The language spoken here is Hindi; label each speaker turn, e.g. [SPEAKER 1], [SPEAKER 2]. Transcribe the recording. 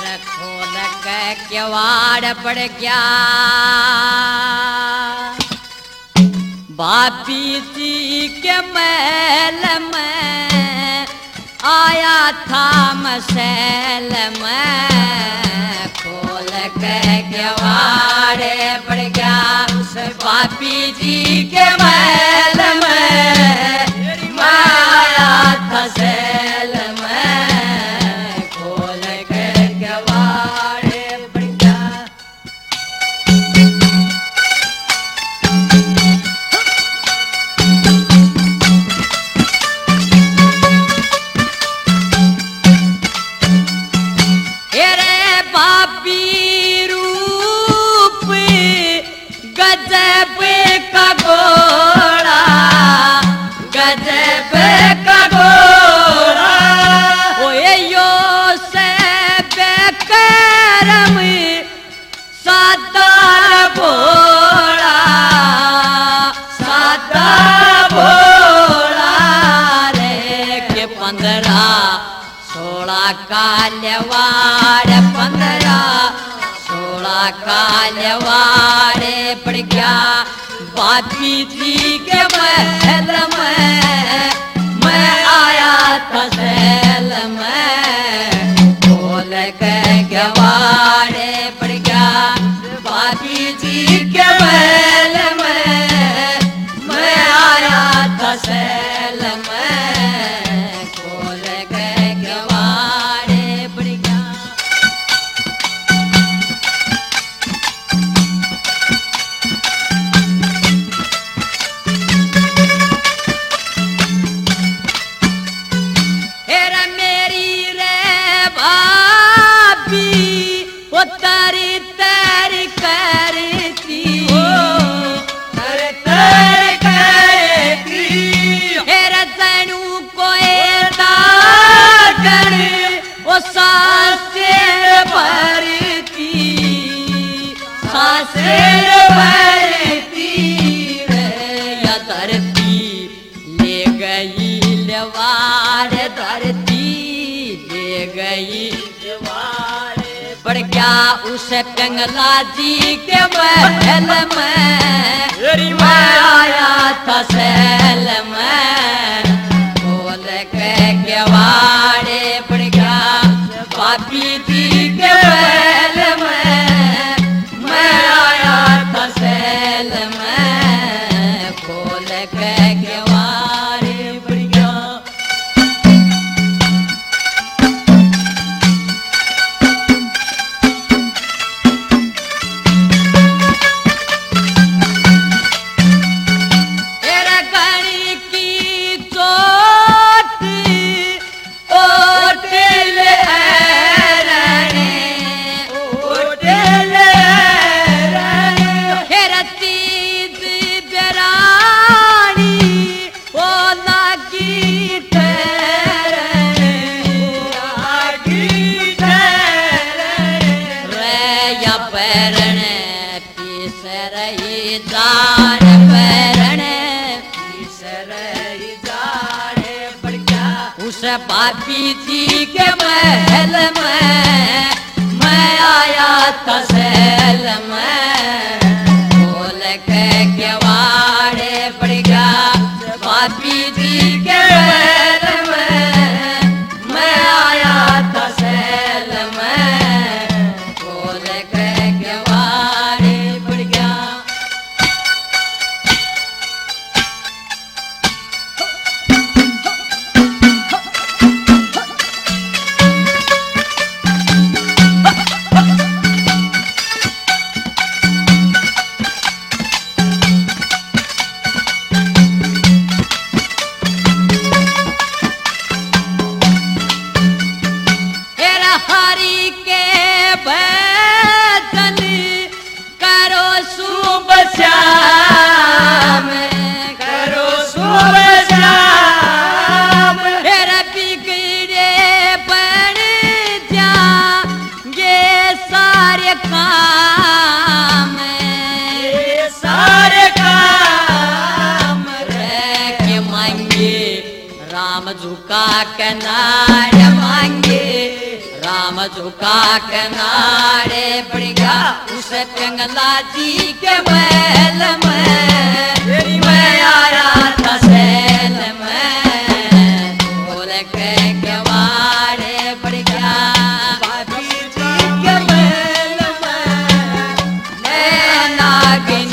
[SPEAKER 1] खोल के किवाड़ पड़ गया बापी जी के महल में आया था मसैल में खोल के किवाड़ पड़ गया बापी जी के महल में आया था सैल में खोल के किवाड़ पड़ गया गजब का घोड़ा गजब का घोड़ा ओए यो से बेकरम सादा भोला रे के 15-16 काल्यवाड़ 15-16 काल्यवाड़े पड़ गया बापी जी के महल में मैं आया था सैल में खोल के किवाड़े पड़ गया बापी जी के महल में मैं आया था सैल में खोल के किवाड़े पड़ गया तारी तारी करती तर तर करती हेरा तनु कोई दागन वो सांसे भरती रे या धरती ले गई लवार धरती ले गई पड़ गया उस पिंगला जी के महल में मैं आया था सैल में खोल के किवाड़े पड़ गया बापी जी के महल में मैं आया था सैल में खोल के किवाड़े पड़ गया बापी जी के महल में मैं आया था सैल में खोल के किवाड़े पड़ गया बापी जी के महल में मैं आया था सैल में खोल के किवाड़े पड़ गया झुका के नार मांगे राम नाम झुका किनारे पड़ गया उस पिंगला जी के बैल में मैं आया था सैल में बोल के किवाड़े पड़ गया बाबी जी के बैल में नागिन